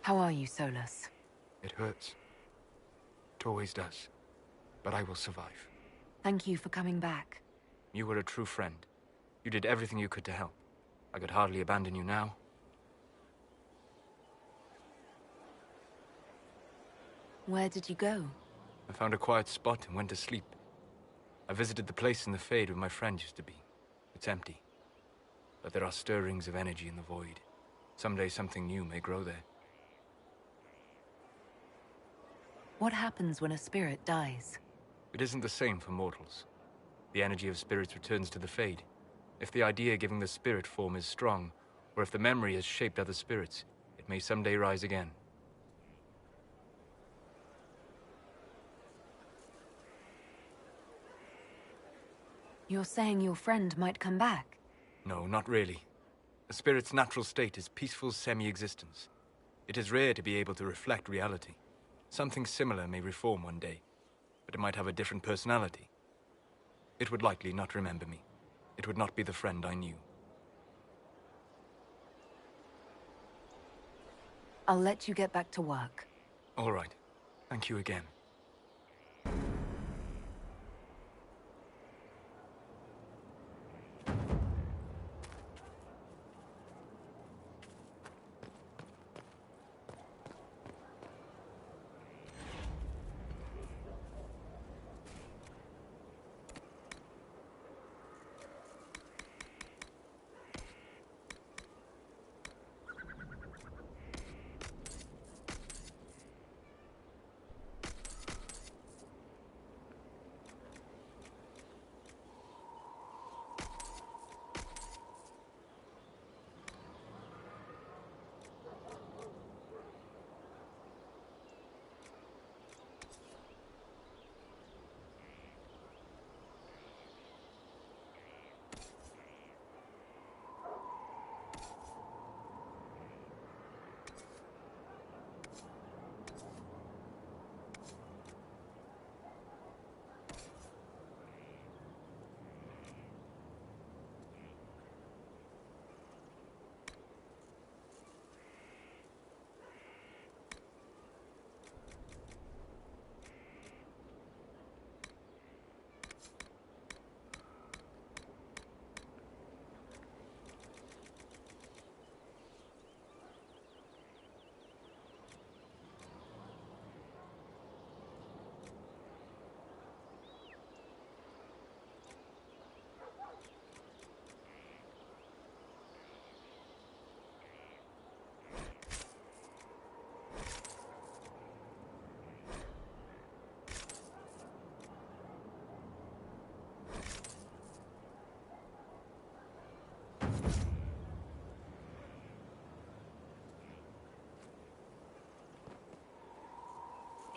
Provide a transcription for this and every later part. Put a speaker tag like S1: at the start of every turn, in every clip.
S1: How are you, Solus?
S2: It hurts. It always does. But I will survive.
S1: Thank you for coming back.
S2: You were a true friend. You did everything you could to help. I could hardly abandon you now.
S1: Where did you go?
S2: I found a quiet spot and went to sleep. I visited the place in the Fade where my friend used to be. It's empty. But there are stirrings of energy in the void. Someday something new may grow there.
S1: What happens when a spirit dies?
S2: It isn't the same for mortals. The energy of spirits returns to the Fade. If the idea giving the spirit form is strong, or if the memory has shaped other spirits, it may someday rise again.
S1: You're saying your friend might come back?
S2: No, not really. A spirit's natural state is peaceful semi-existence. It is rare to be able to reflect reality. Something similar may reform one day, but it might have a different personality. It would likely not remember me. It would not be the friend I knew.
S1: I'll let you get back to work.
S2: All right. Thank you again.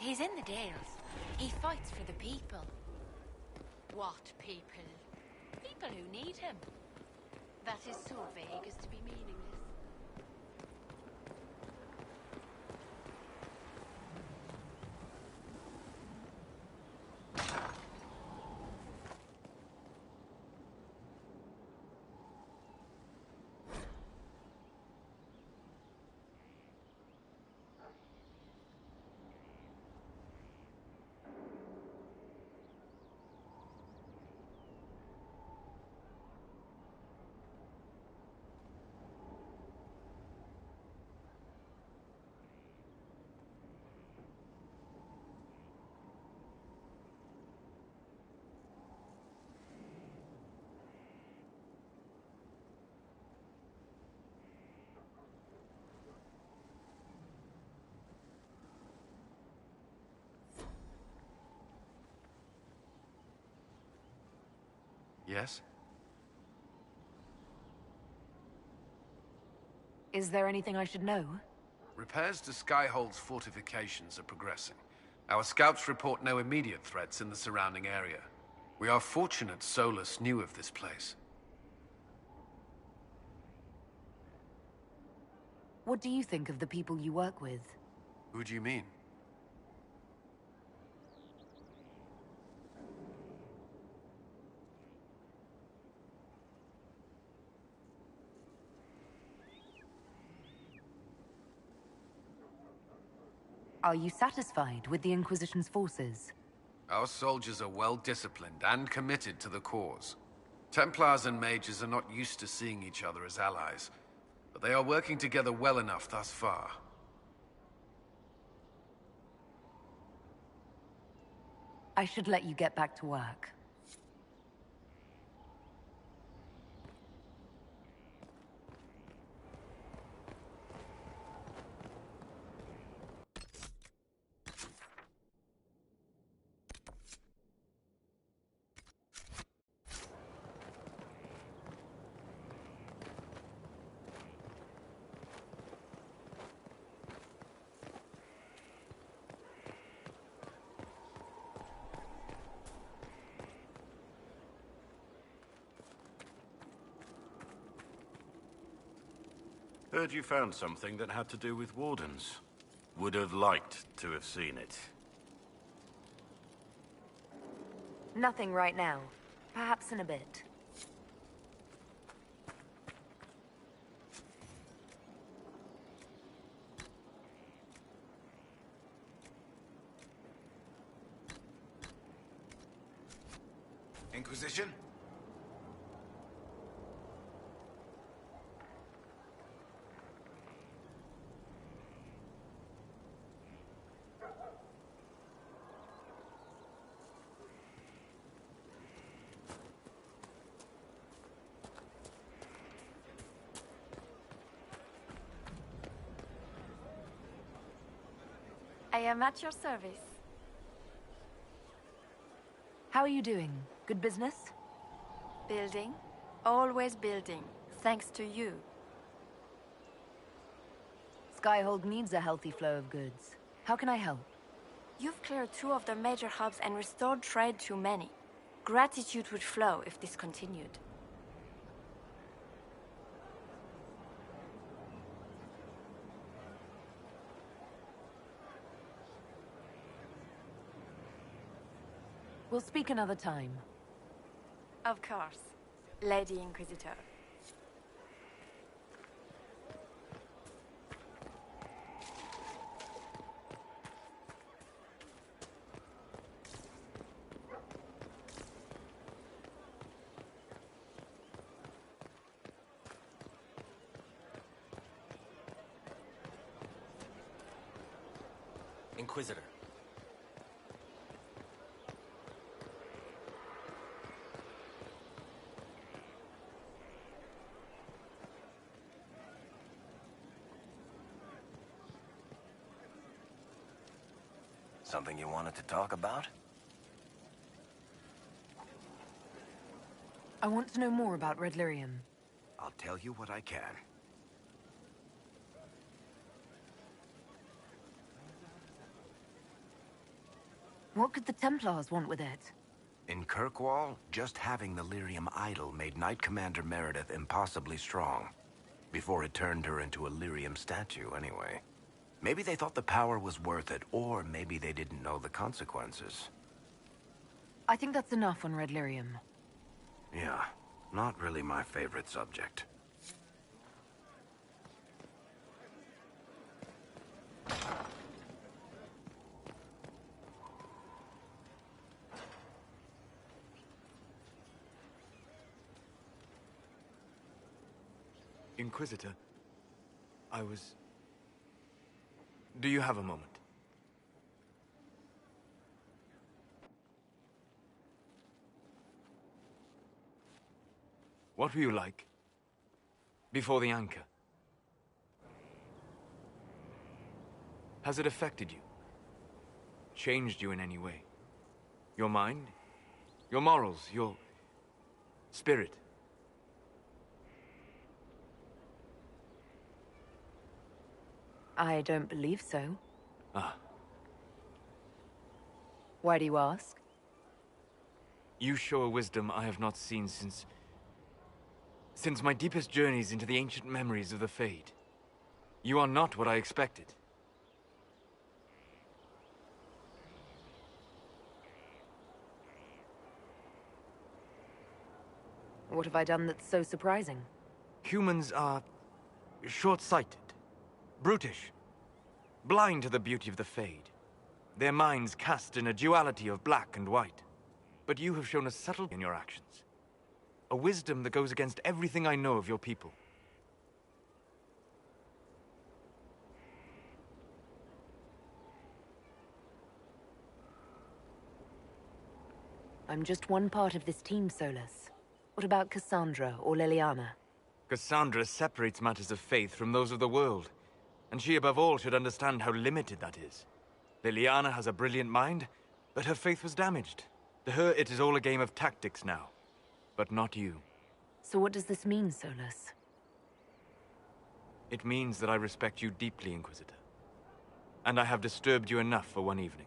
S3: He's in the Dales. He fights for the people. What people? People who need him. That is so vague as to be meaningless.
S4: Yes?
S1: Is there anything I should know?
S4: Repairs to Skyhold's fortifications are progressing. Our scouts report no immediate threats in the surrounding area. We are fortunate Solus knew of this place.
S1: What do you think of the people you work with?
S4: Who do you mean?
S1: Are you satisfied with the Inquisition's forces?
S4: Our soldiers are well disciplined and committed to the cause. Templars and mages are not used to seeing each other as allies, but they are working together well enough thus far.
S1: I should let you get back to work.
S5: Heard you found something that had to do with wardens. Would have liked to have seen it.
S1: Nothing right now. Perhaps in a bit.
S6: Inquisition?
S3: I am at your service.
S1: How are you doing? Good business?
S3: Building. Always building. Thanks to you.
S1: Skyhold needs a healthy flow of goods. How can I help?
S3: You've cleared 2 of the major hubs and restored trade to many. Gratitude would flow if this continued.
S1: We'll speak another time.
S3: Of course. Lady Inquisitor.
S7: Inquisitor.
S6: Something you wanted to talk about?
S1: I want to know more about Red Lyrium.
S6: I'll tell you what I can.
S1: What could the Templars want with it?
S6: In Kirkwall, just having the Lyrium idol made Knight Commander Meredith impossibly strong. Before it turned her into a Lyrium statue, anyway. Maybe they thought the power was worth it, or maybe they didn't know the consequences.
S1: I think that's enough on Red Lyrium.
S6: Yeah, not really my favorite subject.
S2: Inquisitor, Do you have a moment? What were you like before the anchor? Has it affected you? Changed you in any way? Your mind? Your morals? Your spirit?
S1: I don't believe so.
S2: Ah.
S1: Why do you ask?
S2: You show a wisdom I have not seen since my deepest journeys into the ancient memories of the Fade. You are not what I expected.
S1: What have I done that's so surprising?
S2: Humans are short-sighted, brutish, blind to the beauty of the Fade. Their minds cast in a duality of black and white. But you have shown a subtlety in your actions. A wisdom that goes against everything I know of your people.
S1: I'm just one part of this team, Solus. What about Cassandra or Liliana?
S2: Cassandra separates matters of faith from those of the world. And she above all should understand how limited that is. Liliana has a brilliant mind, but her faith was damaged. To her, it is all a game of tactics now. But not you.
S1: So what does this mean, Solus?
S2: It means that I respect you deeply, Inquisitor. And I have disturbed you enough for one evening.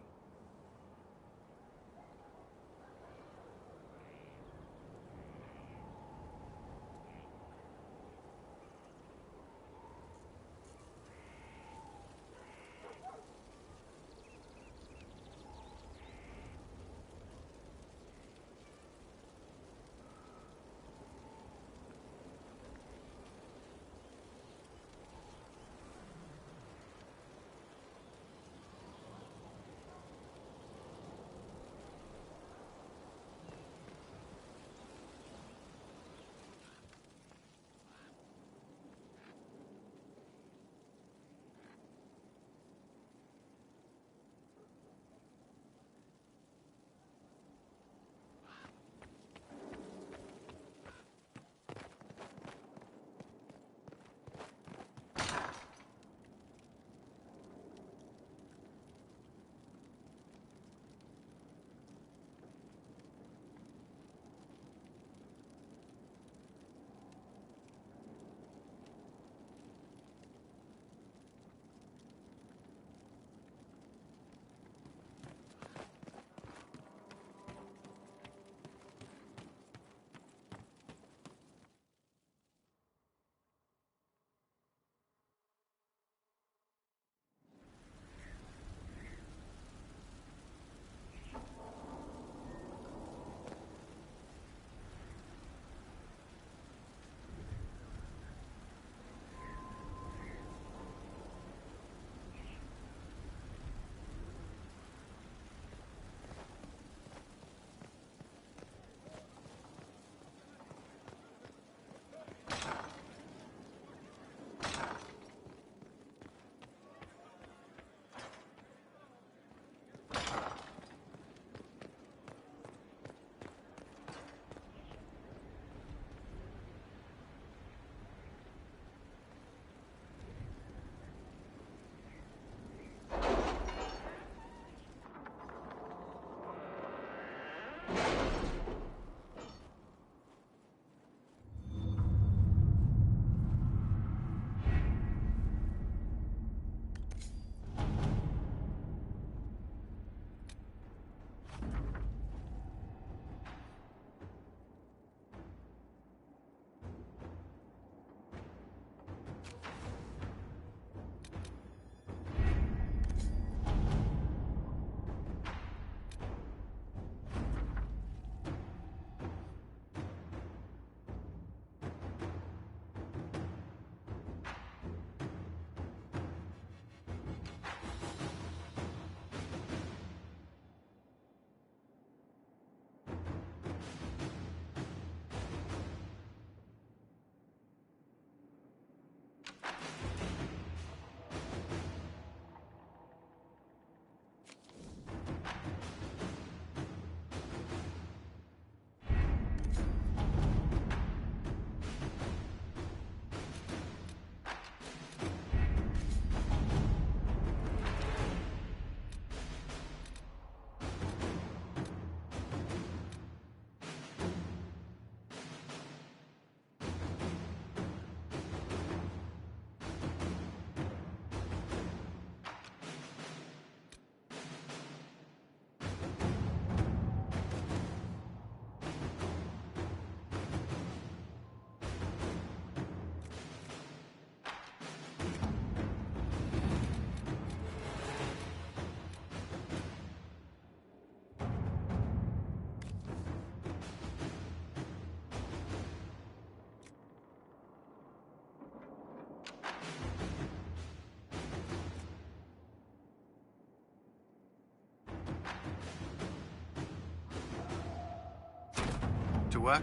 S4: to work?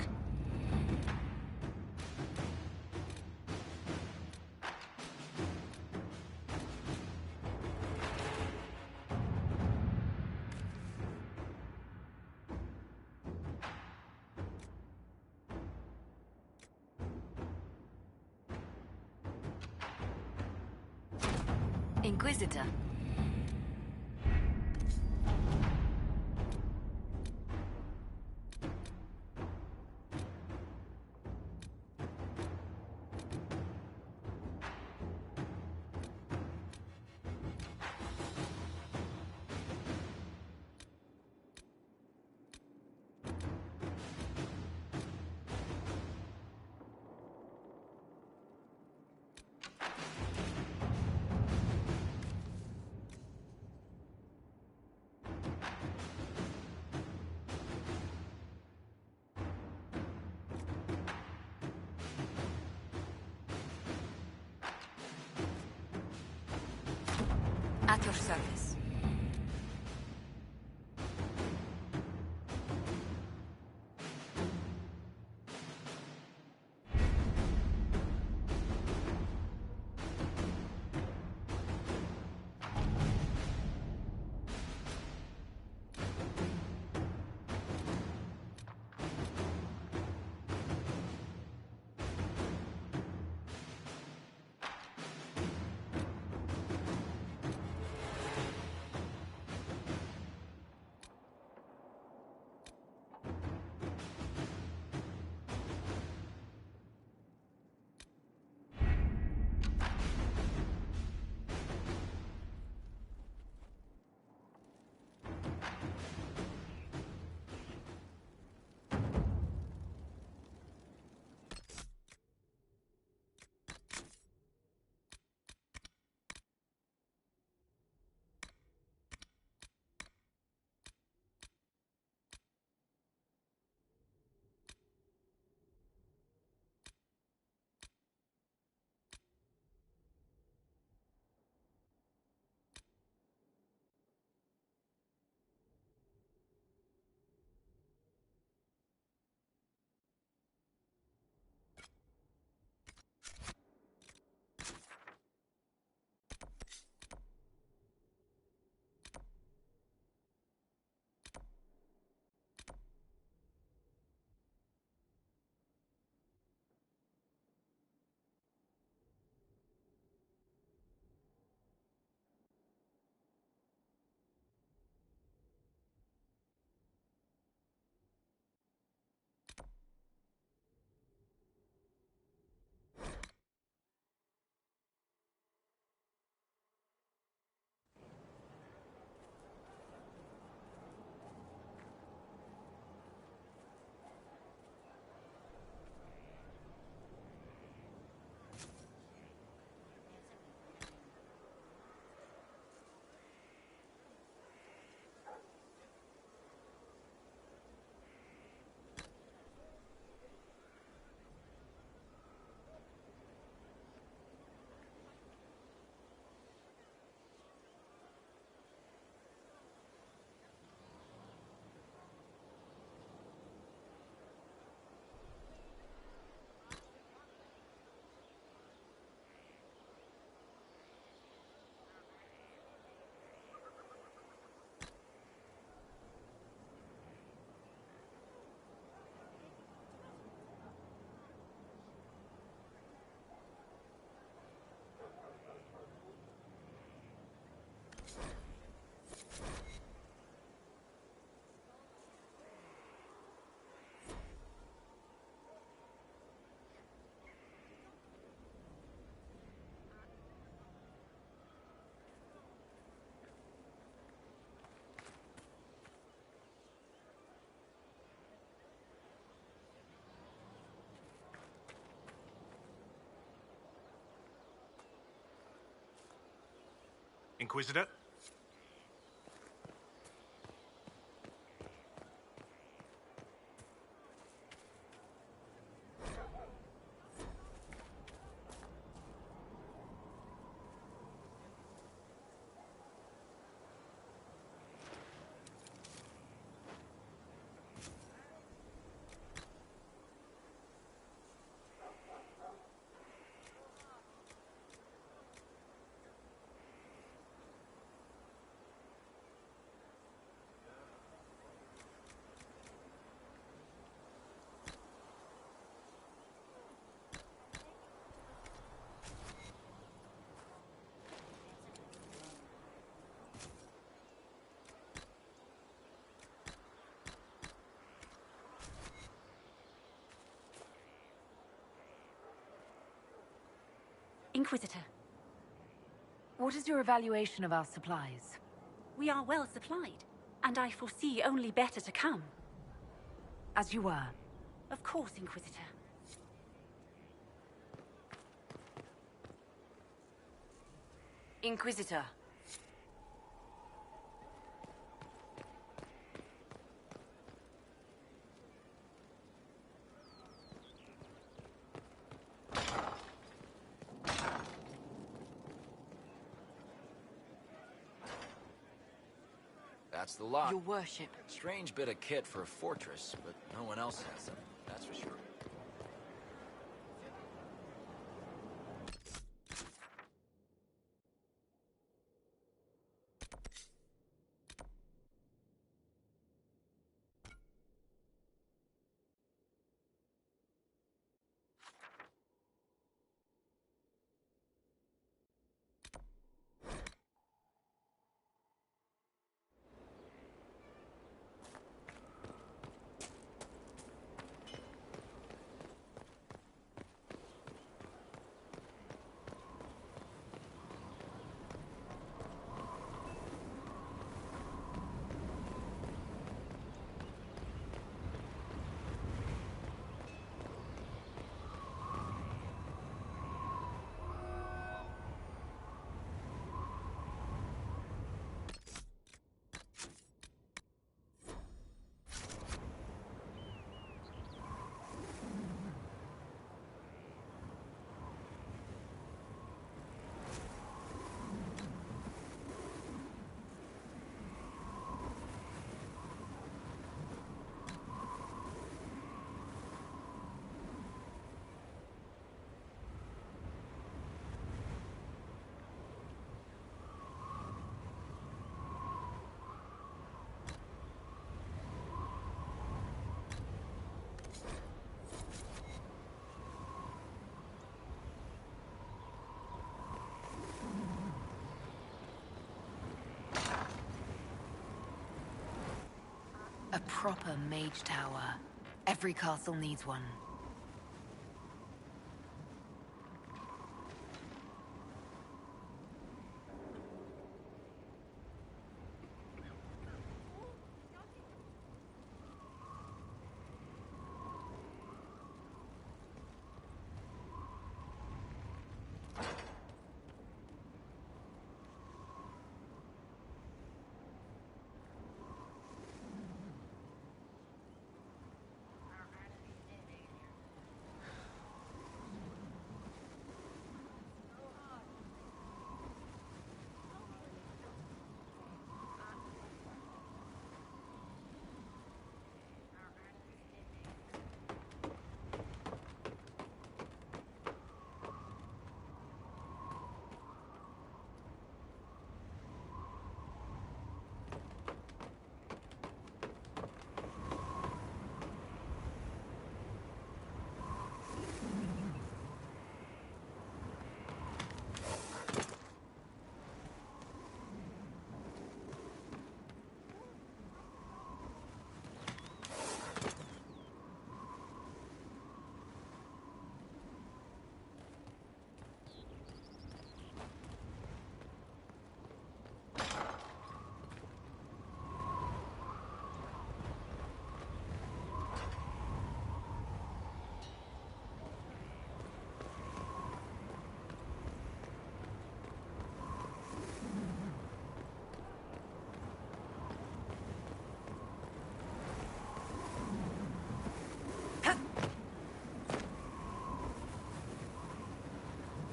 S1: Inquisitor. At your service.
S7: Inquisitor? Inquisitor.
S1: What is your evaluation of our supplies?
S7: We are well supplied, and I foresee only better to come.
S1: As you were.
S7: Of course, Inquisitor.
S1: Inquisitor.
S8: That's the lot.
S1: Your worship.
S8: Strange bit of kit for a fortress, but no one else has them, that's for sure.
S1: A proper mage tower. Every castle needs one.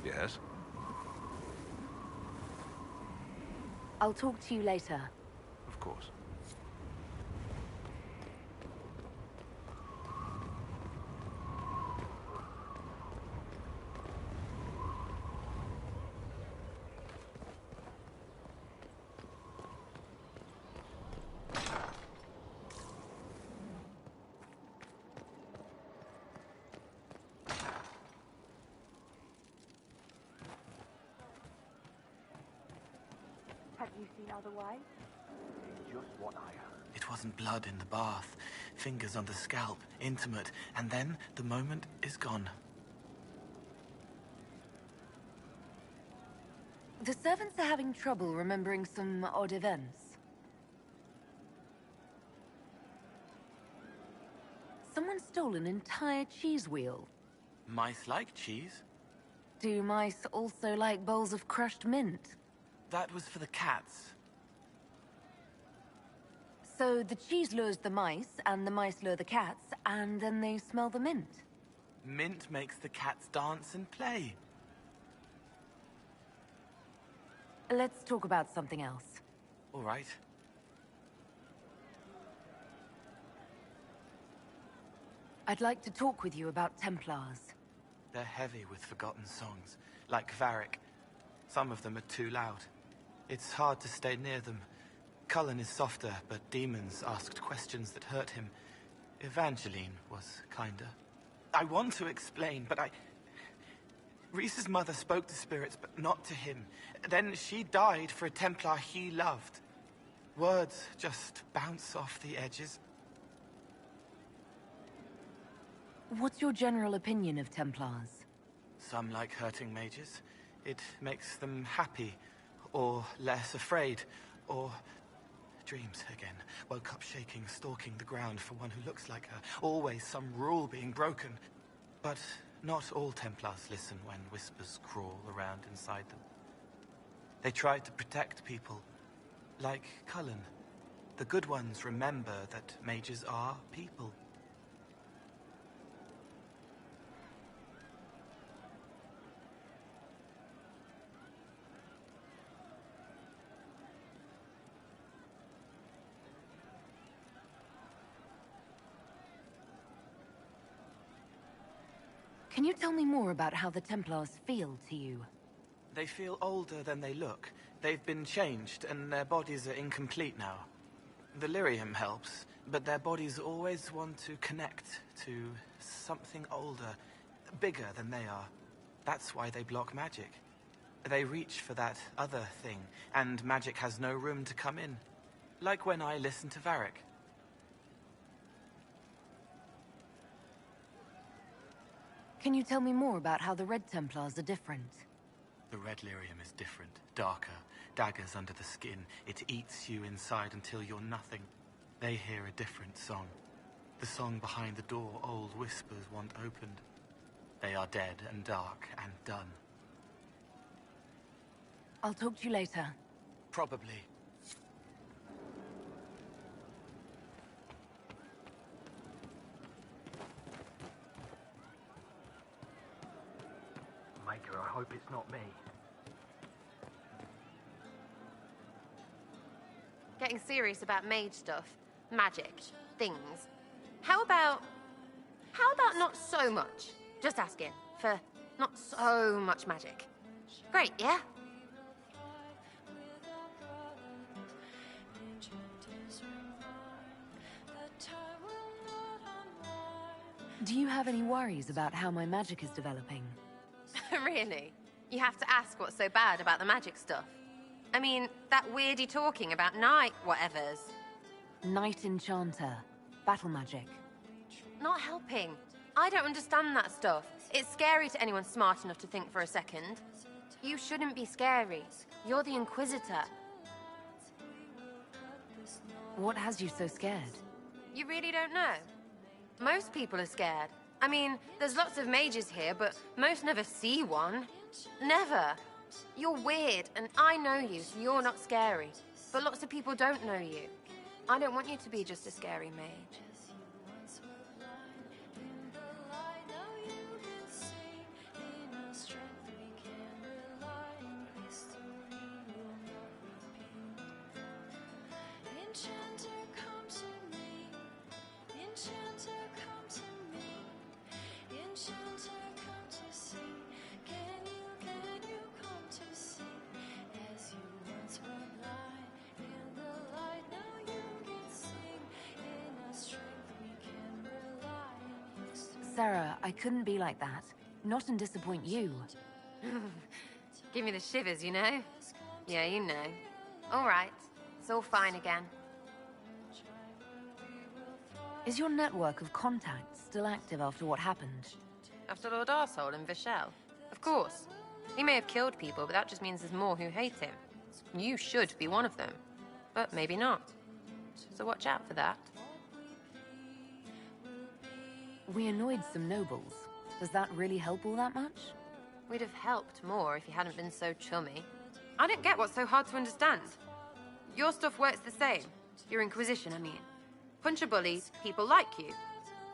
S6: Yes?
S1: I'll talk to you later.
S6: Of course.
S7: Have you seen otherwise?
S9: Just what I heard.
S10: It wasn't blood in the bath, fingers on the scalp, intimate, and then the moment is gone.
S1: The servants are having trouble remembering some odd events. Someone stole an entire cheese wheel.
S10: Mice like cheese.
S1: Do mice also like bowls of crushed mint?
S10: That was for the cats.
S1: So the cheese lures the mice, and the mice lure the cats, and then they smell the mint.
S10: Mint makes the cats dance and play.
S1: Let's talk about something else.
S10: All right.
S1: I'd like to talk with you about Templars.
S10: They're heavy with forgotten songs, like Varric. Some of them are too loud. It's hard to stay near them. Cullen is softer, but demons asked questions that hurt him. Evangeline was kinder. I want to explain, but Rhys's mother spoke to spirits, but not to him. Then she died for a Templar he loved. Words just bounce off the edges.
S1: What's your general opinion of Templars?
S10: Some like hurting mages. It makes them happy, or less afraid, or... Dreams again. Woke up shaking, stalking the ground for one who looks like her. Always some rule being broken. But not all Templars listen when whispers crawl around inside them. They try to protect people, like Cullen. The good ones remember that mages are people.
S1: Can you tell me more about how the Templars feel to you?
S10: They feel older than they look. They've been changed, and their bodies are incomplete now. The lyrium helps, but their bodies always want to connect to something older, bigger than they are. That's why they block magic. They reach for that other thing, and magic has no room to come in. Like when I listen to Varric.
S1: Can you tell me more about how the Red Templars are different?
S10: The red lyrium is different, darker, daggers under the skin. It eats you inside until you're nothing. They hear a different song. The song behind the door old whispers want opened. They are dead and dark and done.
S1: I'll talk to you later.
S10: Probably.
S9: Maker, I hope it's not me.
S11: Getting serious about mage stuff, magic, things. How about not so much? Just asking for not so much magic. Great, yeah?
S1: Do you have any worries about how my magic is developing?
S11: Really? You have to ask what's so bad about the magic stuff. I mean, that weirdy talking about night whatevers.
S1: Night Enchanter. Battle magic.
S11: Not helping. I don't understand that stuff. It's scary to anyone smart enough to think for a second. You shouldn't be scary. You're the Inquisitor.
S1: What has you so scared?
S11: You really don't know? Most people are scared. I mean, there's lots of mages here, but most never see one. Never. You're weird, and I know you, so you're not scary. But lots of people don't know you. I don't want you to be just a scary mage.
S1: Sarah, I couldn't be like that. Not and disappoint you.
S11: Give me the shivers, you know? Yeah, you know. All right. It's all fine again.
S1: Is your network of contacts still active after what happened?
S11: After Lord Arsehole and Vishel? Of course. He may have killed people, but that just means there's more who hate him. You should be one of them, but maybe not. So watch out for that.
S1: We annoyed some nobles. Does that really help all that much?
S11: We'd have helped more if you hadn't been so chummy. I don't get what's so hard to understand. Your stuff works the same. Your Inquisition, I mean. Punch a bully, people like you.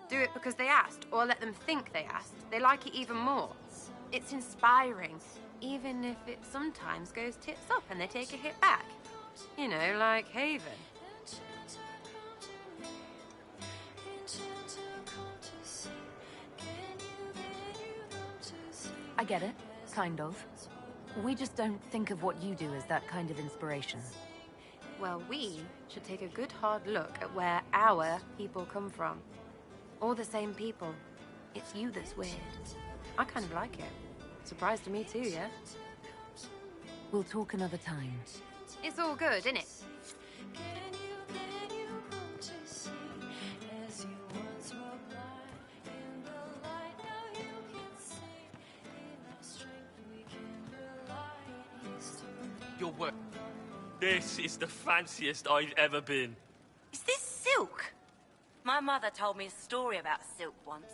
S11: Do it because they asked, or let them think they asked. They like it even more. It's inspiring, even if it sometimes goes tits up and they take a hit back. You know, like Haven.
S1: I get it, kind of. We just don't think of what you do as that kind of inspiration.
S11: Well, we should take a good hard look at where our people come from. All the same people. It's you that's weird. I kind of like it. Surprise to me too, yeah?
S1: We'll talk another time.
S11: It's all good, isn't it?
S12: Your work. This is the fanciest I've ever been.
S13: Is this silk? My mother told me a story about silk once.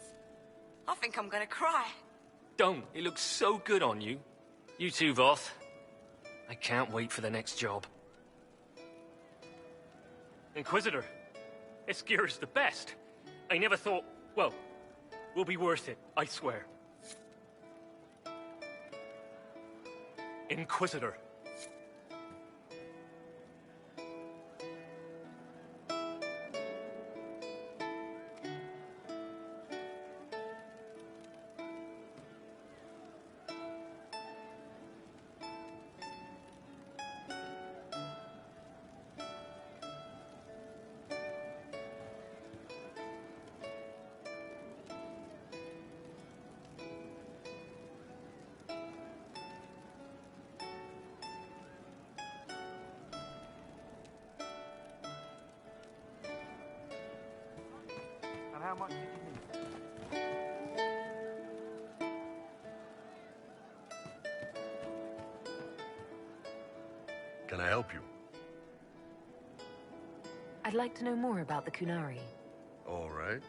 S13: I think I'm gonna cry.
S12: Don't. It looks so good on you. You too, Voth. I can't wait for the next job. Inquisitor, this gear is the best. I never thought... Well, will be worth it, I swear. Inquisitor.
S9: And how much did you need?
S14: Can I help you?
S1: I'd like to know more about the Kunari.
S14: All right.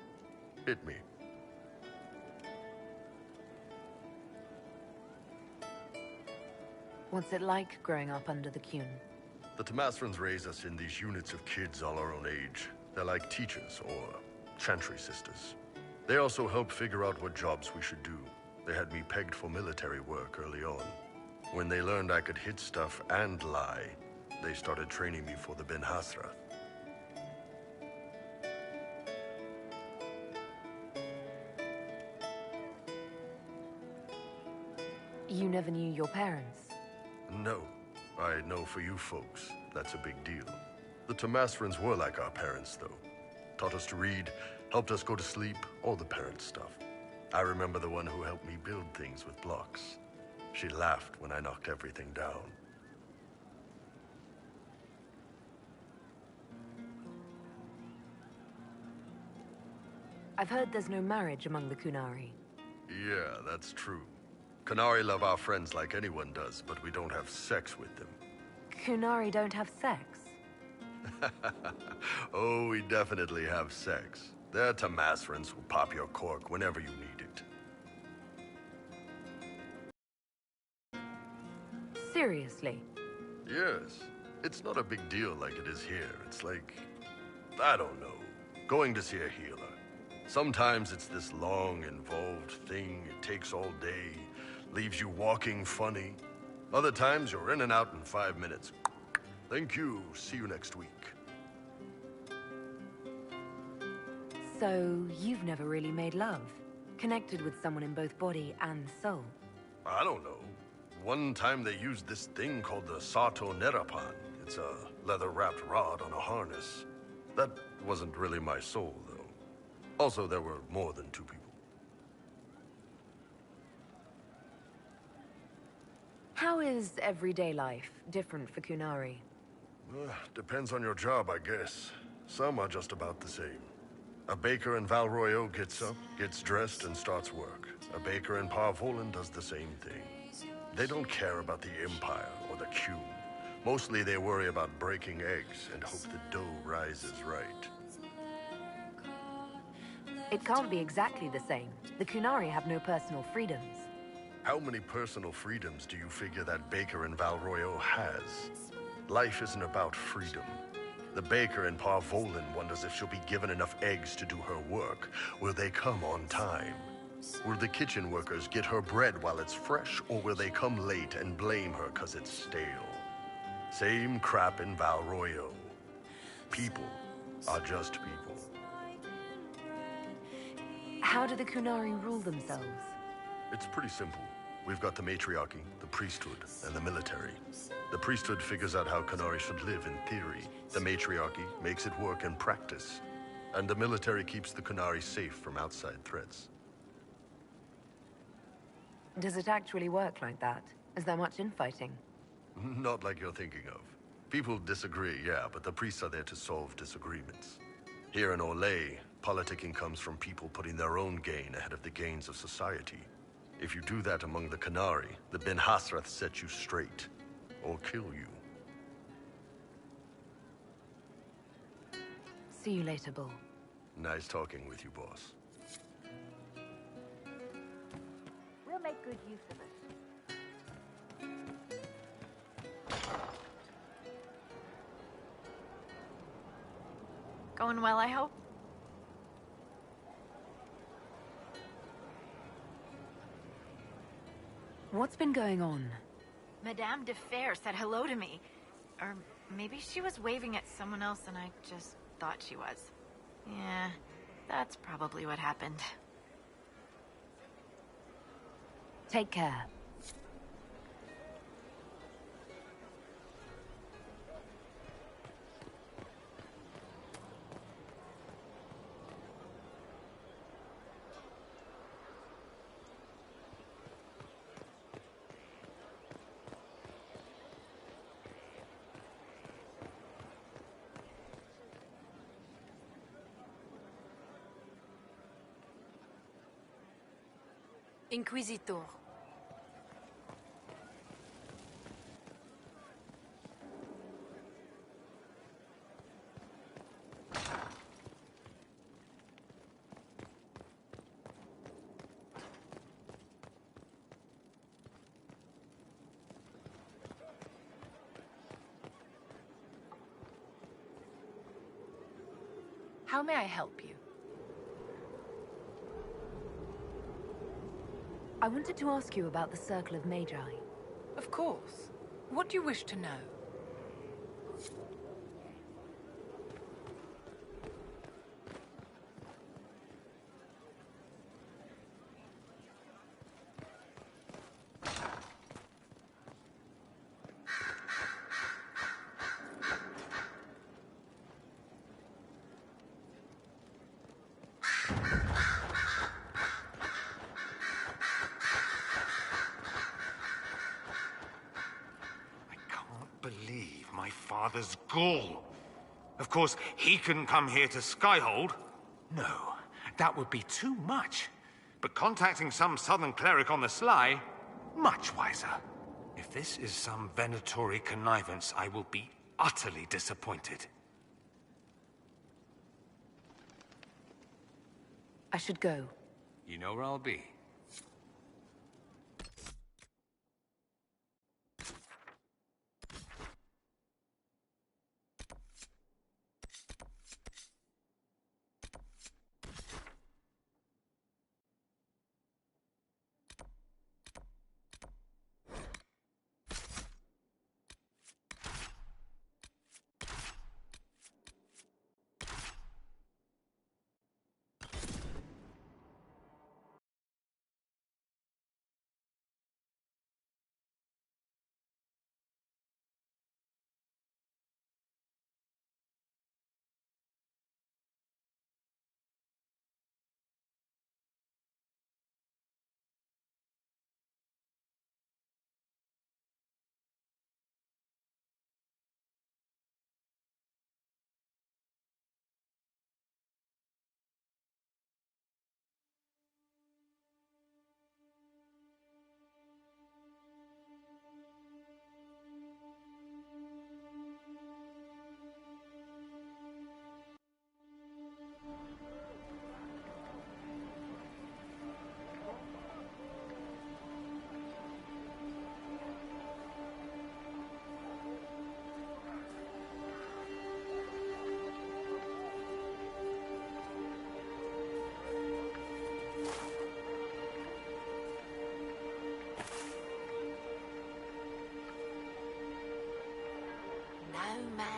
S14: Hit me.
S1: What's it like growing up under the Kun?
S14: The Tamasrans raise us in these units of kids all our own age. They're like teachers, or chantry sisters. They also help figure out what jobs we should do. They had me pegged for military work early on. When they learned I could hit stuff and lie, they started training me for the Ben Hasra.
S1: You never knew your parents?
S14: No. I know for you folks, that's a big deal. The Tamasrans were like our parents, though. Taught us to read, helped us go to sleep, all the parent stuff. I remember the one who helped me build things with blocks. She laughed when I knocked everything down.
S1: I've heard there's no marriage among the Kunari.
S14: Yeah, that's true. Kunari love our friends like anyone does, but we don't have sex with them.
S1: Kunari don't have sex?
S14: Oh, we definitely have sex. They're Tamasrans who pop your cork whenever you need it.
S1: Seriously?
S14: Yes. It's not a big deal like it is here. It's like, I don't know, going to see a healer. Sometimes it's this long, involved thing. It takes all day, leaves you walking funny. Other times you're in and out in 5 minutes. Thank you. See you next week.
S1: So, you've never really made love? Connected with someone in both body and soul?
S14: I don't know. One time they used this thing called the Sato Nerapan. It's a leather-wrapped rod on a harness. That wasn't really my soul, though. Also, there were more than 2 people.
S1: How is everyday life different for Kunari?
S14: Depends on your job, I guess. Some are just about the same. A baker in Valroyo gets up, gets dressed, and starts work. A baker in Parvolan does the same thing. They don't care about the Empire or the cube. Mostly they worry about breaking eggs and hope the dough rises right.
S1: It can't be exactly the same. The Kunari have no personal freedoms.
S14: How many personal freedoms do you figure that baker in Valroyo has? Life isn't about freedom. The baker in Parvolin wonders if she'll be given enough eggs to do her work. Will they come on time? Will the kitchen workers get her bread while it's fresh, or will they come late and blame her 'cause it's stale? Same crap in Valroyo. People are just people.
S1: How do the Kunari rule themselves?
S14: It's pretty simple. We've got the matriarchy, the priesthood, and the military. The priesthood figures out how Kunari should live in theory. The matriarchy makes it work in practice. And the military keeps the Kunari safe from outside threats.
S1: Does it actually work like that? Is there much infighting?
S14: Not like you're thinking of. People disagree, yeah, but the priests are there to solve disagreements. Here in Olay, politicking comes from people putting their own gain ahead of the gains of society. If you do that among the Kunari, the Ben Hasrath set you straight. Or kill you.
S1: See you later, Bull.
S14: Nice talking with you, boss.
S1: We'll make good use of it.
S15: Going well, I hope?
S1: What's been going on?
S15: Madame de Fer said hello to me. Or maybe she was waving at someone else and I just thought she was. Yeah, that's probably what happened.
S1: Take care.
S11: Inquisitor.
S16: How may I help you?
S1: I wanted to ask you about the Circle of Magi.
S16: Of course. What do you wish to know?
S17: Believe my father's gall. Of course, he couldn't come here to Skyhold. No, that would be too much. But contacting some southern cleric on the sly, much wiser. If this is some Venatori connivance, I will be utterly disappointed.
S1: I should go.
S17: You know where I'll be.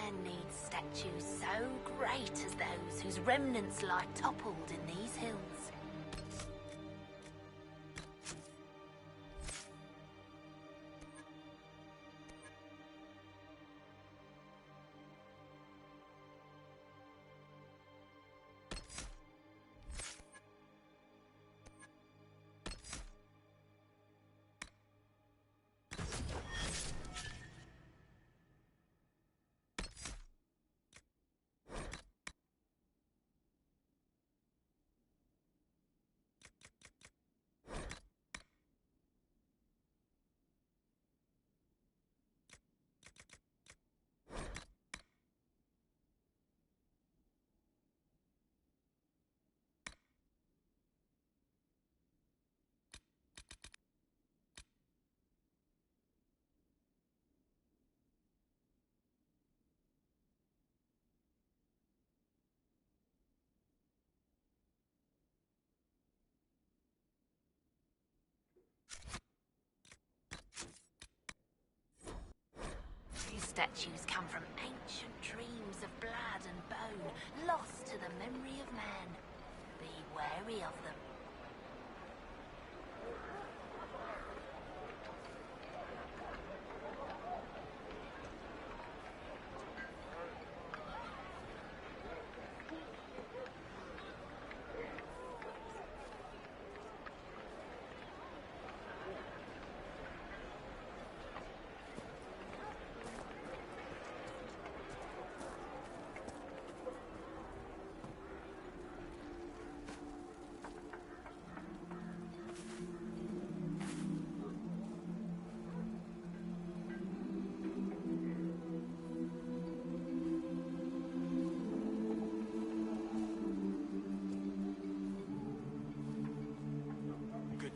S13: Land needs statues so great as those whose remnants lie toppled in these hills. These statues come from ancient dreams of blood and bone, lost to the memory of man. Be wary of them.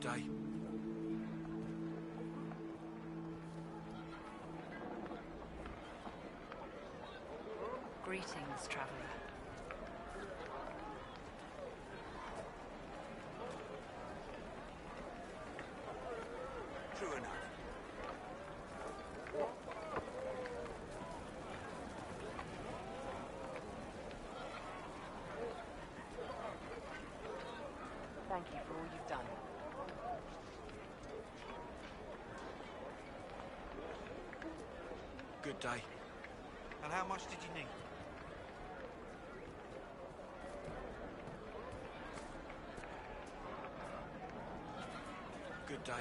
S2: Day.
S16: Greetings, traveler.
S2: True enough.
S16: Thank you for all you've done.
S2: Good day.
S9: And how much did you need?
S2: Good day.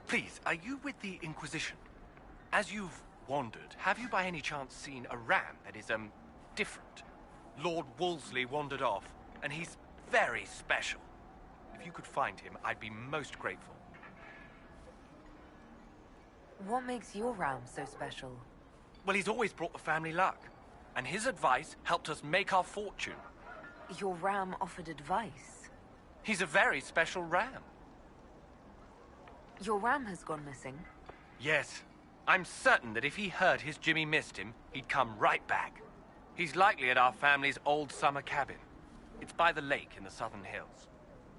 S18: Please, are you with the Inquisition? As you've wandered, have you by any chance seen a ram that is, different? Lord Wolseley wandered off, and he's very special. If you could find him, I'd be most grateful.
S1: What makes your ram so special?
S18: Well, he's always brought the family luck, and his advice helped us make our fortune.
S1: Your ram offered advice?
S18: He's a very special ram.
S1: Your ram has gone missing?
S18: Yes. I'm certain that if he heard his Jimmy missed him, he'd come right back. He's likely at our family's old summer cabin. It's by the lake in the southern hills.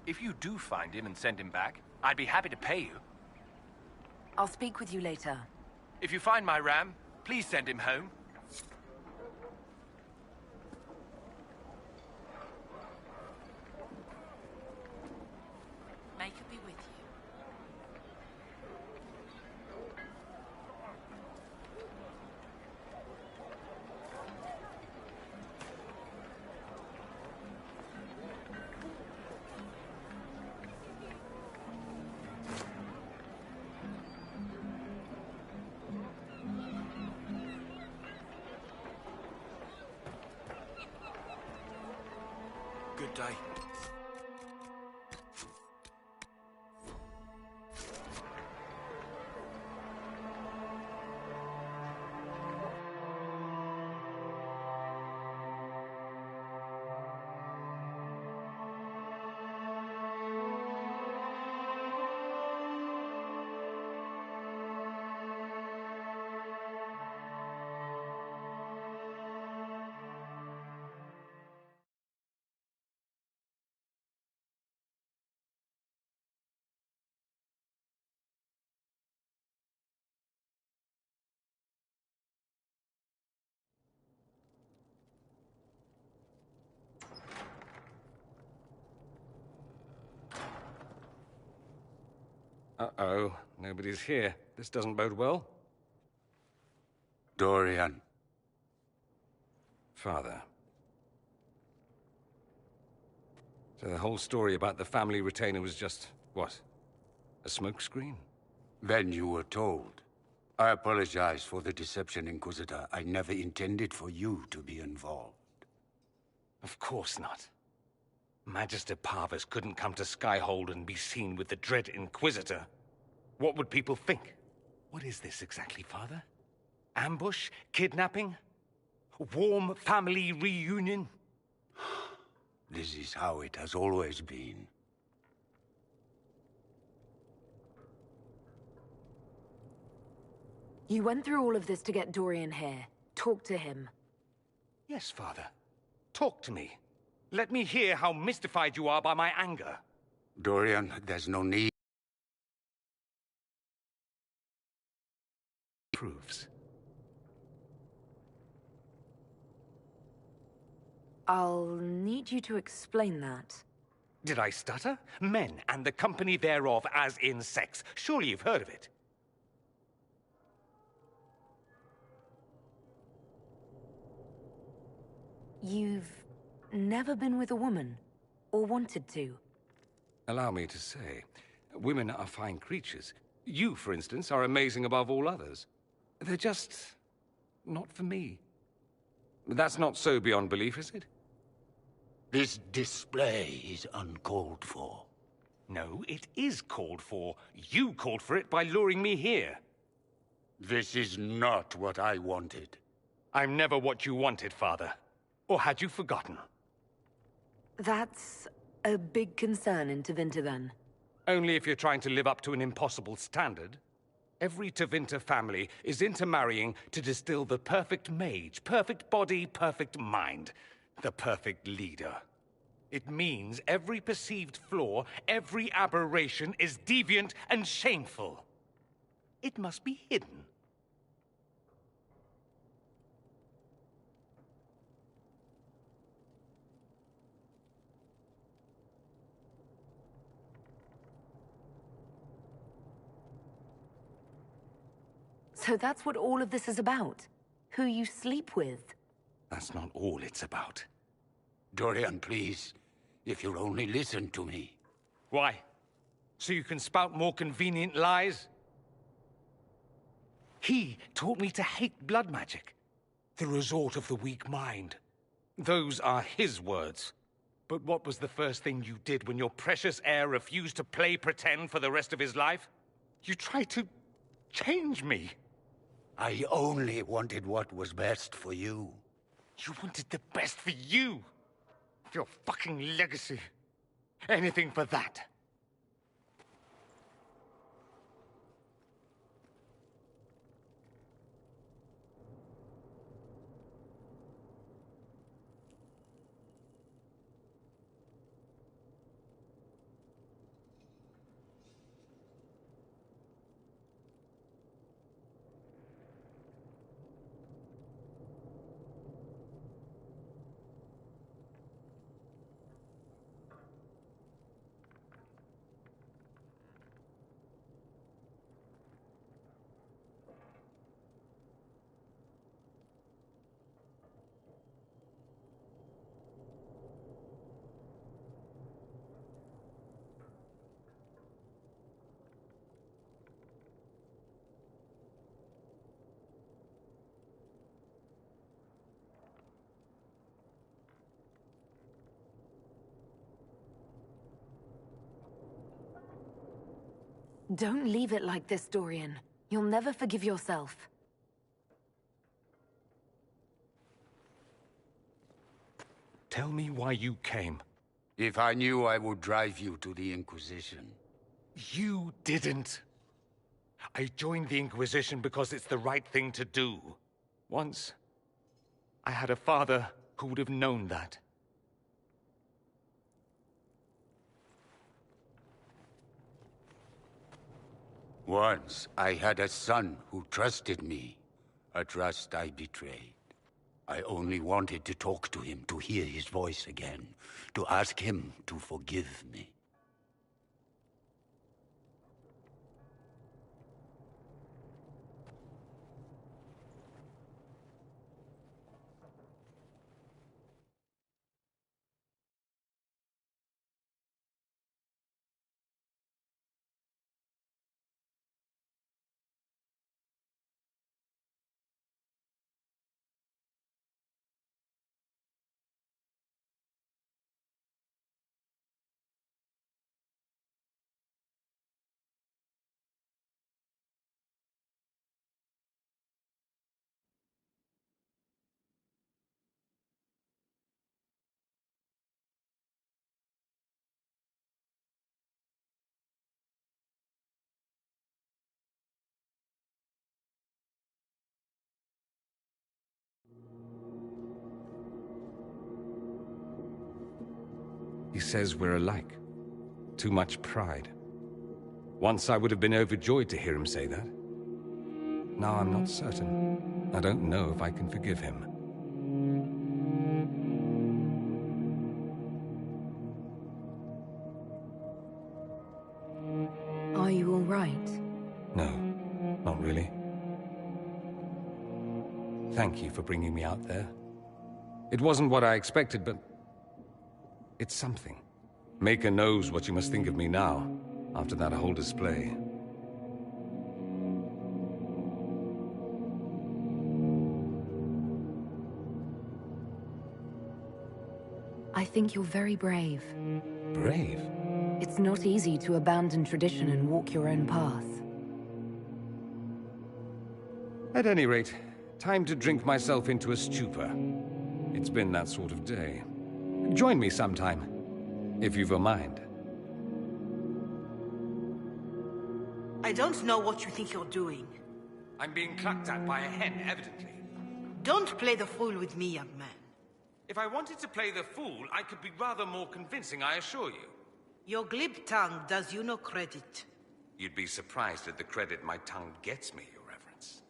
S18: If you do find him and send him back, I'd be happy to pay you.
S1: I'll speak with you later.
S18: If you find my ram, please send him home.
S13: May it be with you.
S2: Good day.
S19: Uh-oh, nobody's here. This doesn't bode well.
S20: Dorian.
S19: Father. So the whole story about the family retainer was just, what? A smokescreen?
S20: Then you were told. I apologize for the deception, Inquisitor. I never intended for you to be involved.
S19: Of course not. Magister Parvus couldn't come to Skyhold and be seen with the dread Inquisitor. What would people think? What is this exactly, Father? Ambush? Kidnapping? Warm family reunion?
S20: This is how it has always been.
S1: You went through all of this to get Dorian here. Talk to him.
S19: Yes, Father. Talk to me. Let me hear how mystified you are by my anger.
S20: Dorian, there's no need.
S19: Proves.
S1: I'll need you to explain that.
S19: Did I stutter? Men and the company thereof as in sex. Surely you've heard of it.
S1: You've never been with a woman, or wanted to?
S19: Allow me to say, women are fine creatures. You, for instance, are amazing above all others. They're just not for me. That's not so beyond belief, is it?
S20: This display is uncalled for.
S19: No, it is called for. You called for it by luring me here.
S20: This is not what I wanted.
S19: I'm never what you wanted, Father. Or had you forgotten?
S1: That's a big concern in Tevinter, then.
S19: Only if you're trying to live up to an impossible standard. Every Tevinter family is intermarrying to distill the perfect mage, perfect body, perfect mind, the perfect leader. It means every perceived flaw, every aberration is deviant and shameful. It must be hidden.
S1: So that's what all of this is about? Who you sleep with?
S19: That's not all it's about.
S20: Dorian, please. If you'll only listen to me.
S19: Why? So you can spout more convenient lies? He taught me to hate blood magic. The resort of the weak mind. Those are his words. But what was the first thing you did when your precious heir refused to play pretend for the rest of his life? You tried to change me.
S20: I only wanted what was best for you.
S19: You wanted the best for you. Your fucking legacy. Anything for that.
S1: Don't leave it like this, Dorian. You'll never forgive yourself.
S19: Tell me why you came.
S20: If I knew, I would drive you to the Inquisition.
S19: You didn't. I joined the Inquisition because it's the right thing to do. Once, I had a father who would have known that.
S20: Once, I had a son who trusted me. A trust I betrayed. I only wanted to talk to him, to hear his voice again, to ask him to forgive me.
S19: He says we're alike. Too much pride. Once I would have been overjoyed to hear him say that. Now I'm not certain. I don't know if I can forgive him.
S1: Are you all right?
S19: No, not really. Thank you for bringing me out there. It wasn't what I expected, but it's something. Maker knows what you must think of me now, after that whole display.
S1: I think you're very brave.
S19: Brave?
S1: It's not easy to abandon tradition and walk your own path.
S19: At any rate, time to drink myself into a stupor. It's been that sort of day. Join me sometime, if you've a mind.
S21: I don't know what you think you're doing.
S19: I'm being clucked at by a hen, evidently.
S21: Don't play the fool with me, young man.
S19: If I wanted to play the fool, I could be rather more convincing, I assure you.
S21: Your glib tongue does you no credit.
S19: You'd be surprised at the credit my tongue gets me, Your Reverence.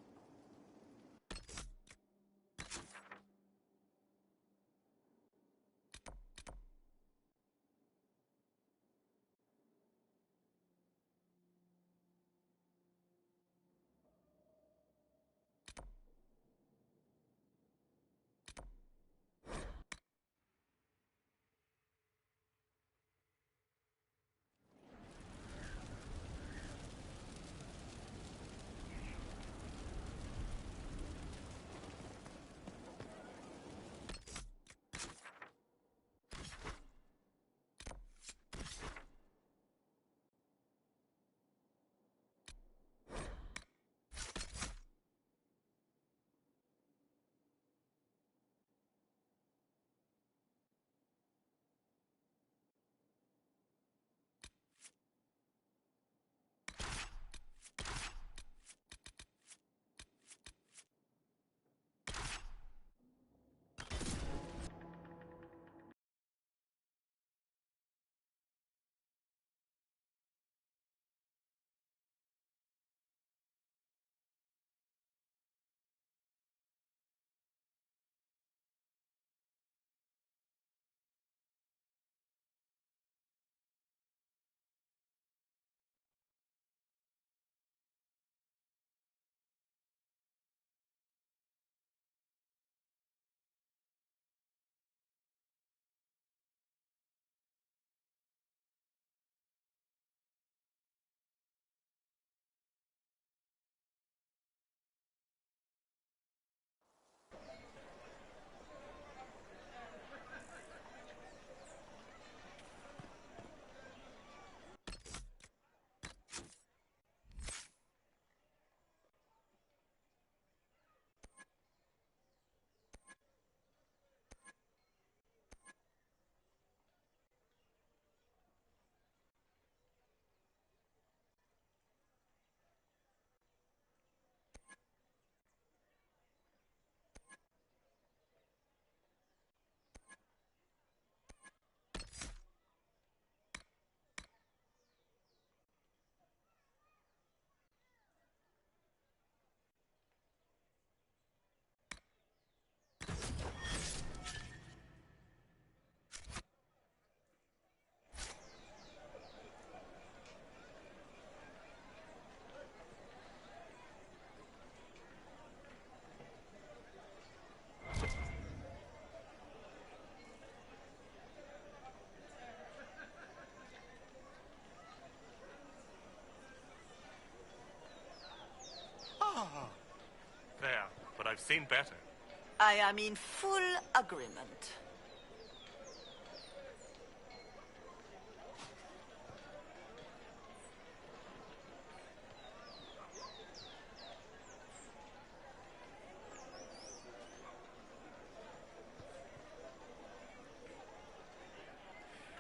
S18: There, but I've seen better.
S21: I am in full agreement.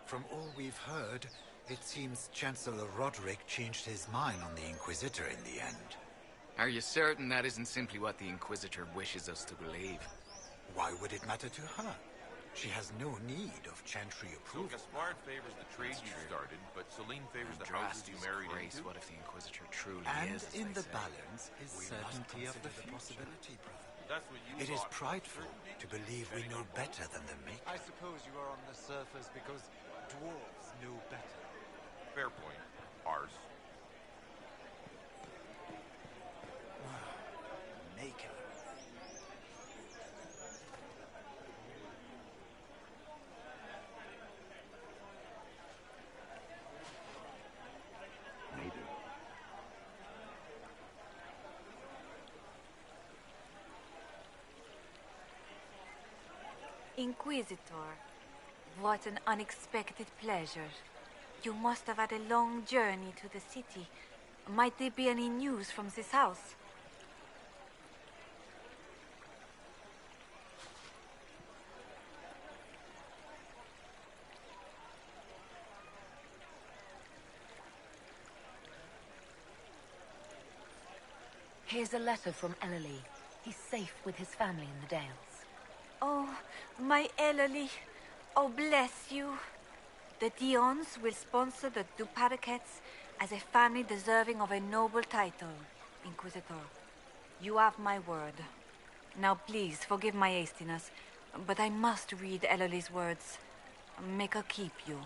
S22: From all we've heard, it seems Chancellor Roderick changed his mind on the Inquisitor in the end.
S8: Are you certain that isn't simply what the Inquisitor wishes us to believe?
S22: Why would it matter to her? She has no need of chantry
S3: So
S22: approval.
S3: Gaspard favors the trade you started, but Celine favors the houses you married into?
S8: What if the Inquisitor truly
S22: And
S8: is, as
S22: in
S8: they
S22: the
S8: say?
S22: balance is certainty of the possibility, brother.
S3: That's what you
S22: It is
S3: thought.
S22: prideful to believe we know better than the Maker.
S5: I suppose you are on the surface because dwarves know better.
S3: Fair point. Ours.
S22: Maker.
S6: Maybe.
S23: Inquisitor, what an unexpected pleasure. You must have had a long journey to the city. Might there be any news from this house?
S1: Here's a letter from Ellery. He's safe with his family in the Dales.
S23: Oh, my Ellery. Oh, bless you. The Dions will sponsor the Duparakets as a family deserving of a noble title, Inquisitor. You have my word. Now please, forgive my hastiness, but I must read Ellery's words. Make her keep you.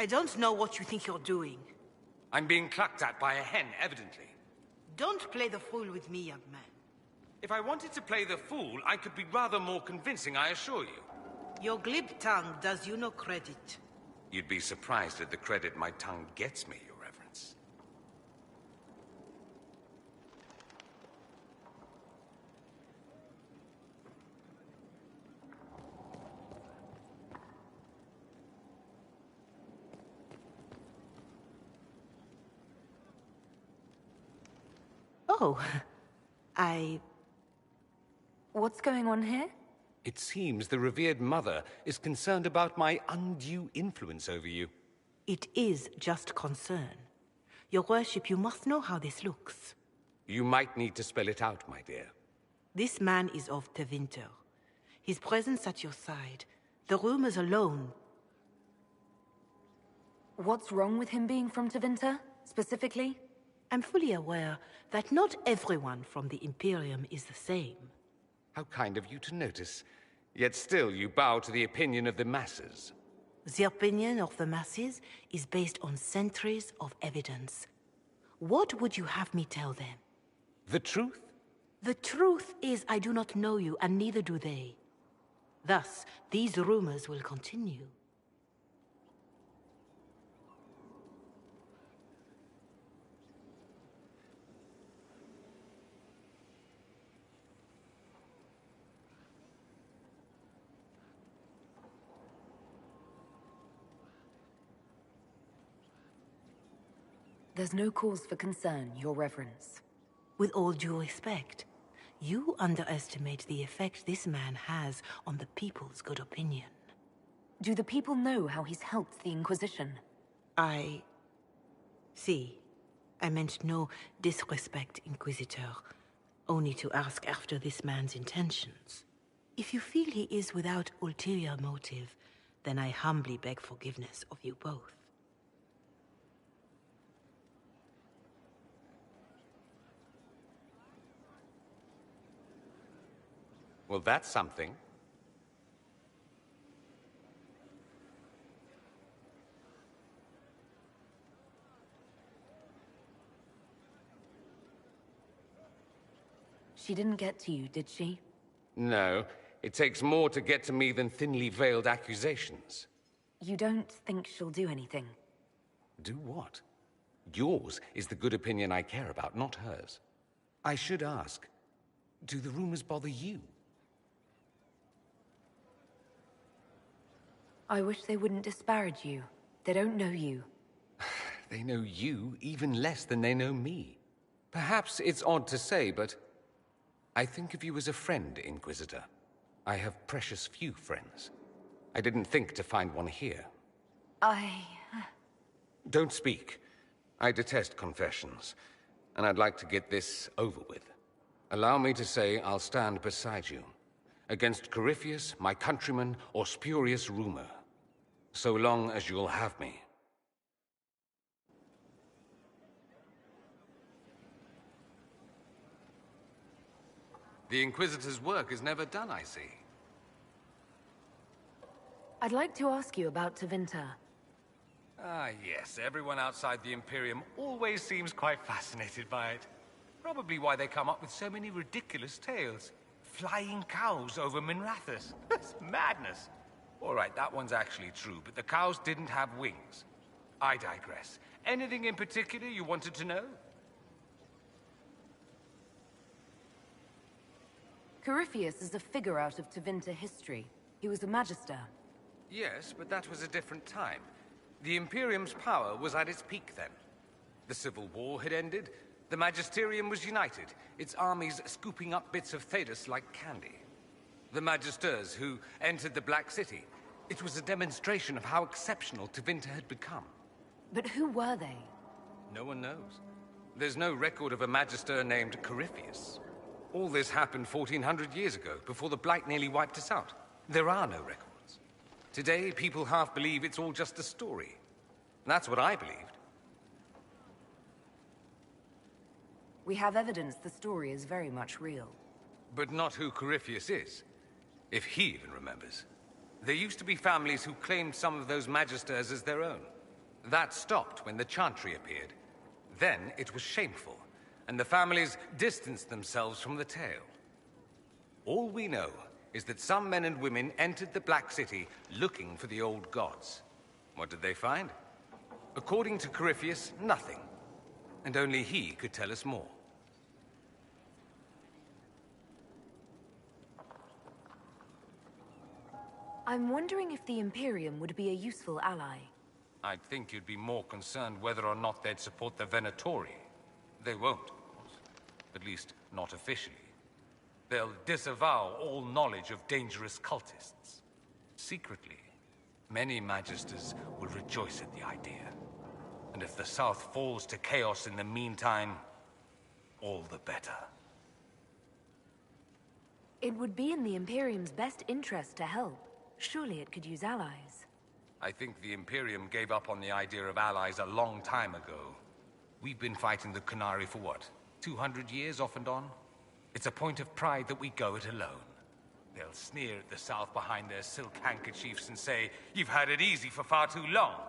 S21: I don't know what you think you're doing.
S19: I'm being clucked at by a hen, evidently.
S21: Don't play the fool with me, young man.
S19: If I wanted to play the fool, I could be rather more convincing, I assure you.
S21: Your glib tongue does you no credit.
S19: You'd be surprised at the credit my tongue gets me, Your Reverence.
S21: Oh,
S1: What's going on here?
S19: It seems the revered mother is concerned about my undue influence over you.
S21: It is just concern. Your worship, you must know how this looks.
S19: You might need to spell it out, my dear.
S21: This man is of Tevinter. His presence at your side, the rumors alone.
S1: What's wrong with him being from Tevinter, specifically?
S21: I'm fully aware that not everyone from the Imperium is the same.
S19: How kind of you to notice. Yet still you bow to the opinion of the masses.
S21: The opinion of the masses is based on centuries of evidence. What would you have me tell them?
S19: The truth?
S21: The truth is I do not know you, and neither do they. Thus, these rumors will continue.
S1: There's no cause for concern, Your Reverence.
S21: With all due respect, you underestimate the effect this man has on the people's good opinion.
S1: Do the people know how he's helped the Inquisition?
S21: See, I meant no disrespect, Inquisitor. Only to ask after this man's intentions. If you feel he is without ulterior motive, then I humbly beg forgiveness of you both.
S19: Well, that's something.
S1: She didn't get to you, did she?
S19: No, it takes more to get to me than thinly veiled accusations.
S1: You don't think she'll do anything?
S19: Do what? Yours is the good opinion I care about, not hers. I should ask, do the rumors bother you?
S1: I wish they wouldn't disparage you. They don't know you.
S19: They know you even less than they know me. Perhaps it's odd to say, but I think of you as a friend, Inquisitor. I have precious few friends. I didn't think to find one here. Don't speak. I detest confessions, and I'd like to get this over with. Allow me to say I'll stand beside you, against Corypheus, my countryman, or spurious rumor, so long as you'll have me. The Inquisitor's work is never done, I see.
S1: I'd like to ask you about Tevinter.
S19: Ah, yes. Everyone outside the Imperium always seems quite fascinated by it. Probably why they come up with so many ridiculous tales. Flying cows over Minrathous. It's madness. All right, that one's actually true, but the cows didn't have wings. I digress. Anything in particular you wanted to know?
S1: Corypheus is a figure out of Tevinter history. He was a magister.
S19: Yes, but that was a different time. The Imperium's power was at its peak then. The Civil War had ended. The Magisterium was united, its armies scooping up bits of Thedas like candy. The Magisters who entered the Black City. It was a demonstration of how exceptional Tevinter had become.
S1: But who were they?
S19: No one knows. There's no record of a Magister named Corypheus. All this happened 1400 years ago, before the Blight nearly wiped us out. There are no records. Today, people half believe it's all just a story. That's what I believed.
S1: We have evidence the story is very much real.
S19: But not who Corypheus is, if he even remembers. There used to be families who claimed some of those Magisters as their own. That stopped when the Chantry appeared. Then it was shameful, and the families distanced themselves from the tale. All we know is that some men and women entered the Black City looking for the old gods. What did they find? According to Corypheus, nothing. And only he could tell us more.
S1: I'm wondering if the Imperium would be a useful ally.
S19: I'd think you'd be more concerned whether or not they'd support the Venatori. They won't, of course. At least, not officially. They'll disavow all knowledge of dangerous cultists. Secretly, many Magisters will rejoice at the idea. And if the South falls to chaos in the meantime, all the better.
S1: It would be in the Imperium's best interest to help. Surely it could use allies.
S19: I think the Imperium gave up on the idea of allies a long time ago. We've been fighting the Qunari for what, 200 years off and on? It's a point of pride that we go it alone. They'll sneer at the South behind their silk handkerchiefs and say, "You've had it easy for far too long."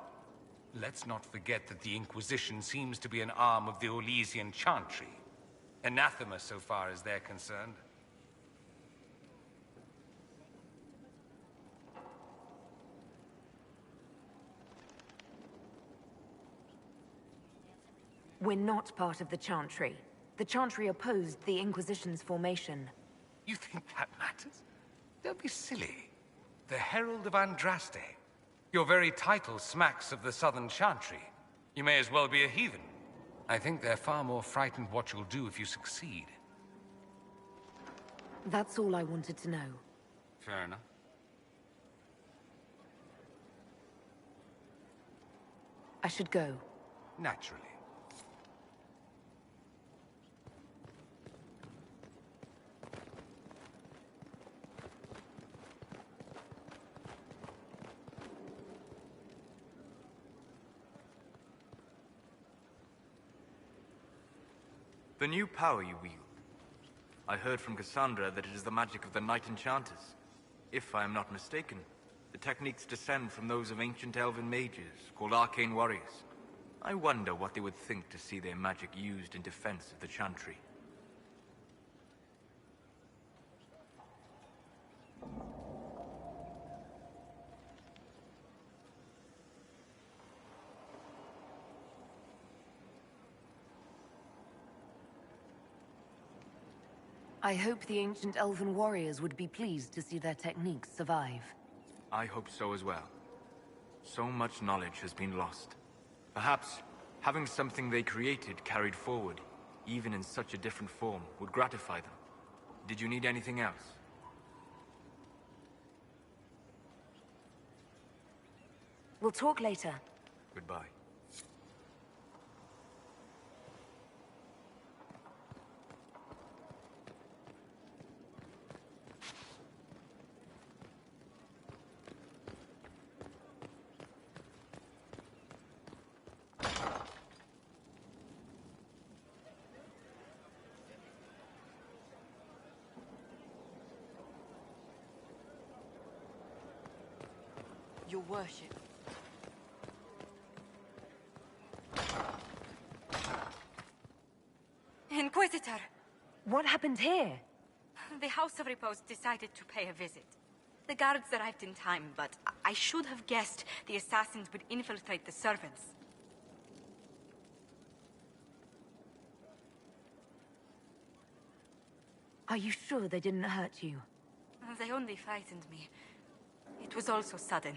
S19: Let's not forget that the Inquisition seems to be an arm of the Orlesian Chantry. Anathema so far as they're concerned.
S1: We're not part of the Chantry. The Chantry opposed the Inquisition's formation.
S19: You think that matters? Don't be silly. The Herald of Andraste. Your very title smacks of the Southern Chantry. You may as well be a heathen. I think they're far more frightened what you'll do if you succeed.
S1: That's all I wanted to know.
S19: Fair enough.
S1: I should go.
S19: Naturally.
S2: The new power you wield. I heard from Cassandra that it is the magic of the Knight Enchanters. If I am not mistaken, the techniques descend from those of ancient elven mages, called arcane warriors. I wonder what they would think to see their magic used in defense of the Chantry.
S1: I hope the ancient elven warriors would be pleased to see their techniques survive.
S2: I hope so as well. So much knowledge has been lost. Perhaps having something they created carried forward, even in such a different form, would gratify them. Did you need anything else?
S1: We'll talk later.
S2: Goodbye.
S23: Your worship. Inquisitor!
S1: What happened here?
S23: The House of Repose decided to pay a visit. The guards arrived in time, but I should have guessed the assassins would infiltrate the servants.
S1: Are you sure they didn't hurt you?
S23: They only frightened me. It was all so sudden.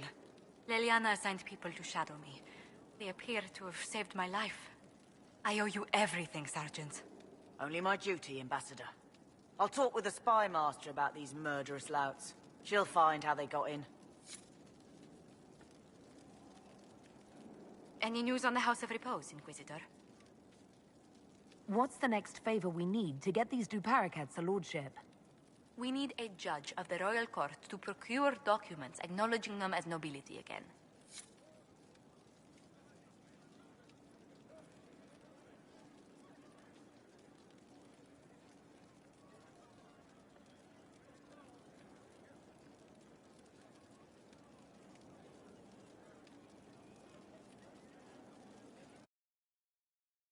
S23: Leliana assigned people to shadow me. They appear to have saved my life. I owe you everything, Sergeant.
S16: Only my duty, Ambassador. I'll talk with the spy master about these murderous louts. She'll find how they got in.
S23: Any news on the House of Repose, Inquisitor?
S1: What's the next favor we need to get these Duparacats a lordship?
S23: We need a judge of the royal court to procure documents acknowledging them as nobility again.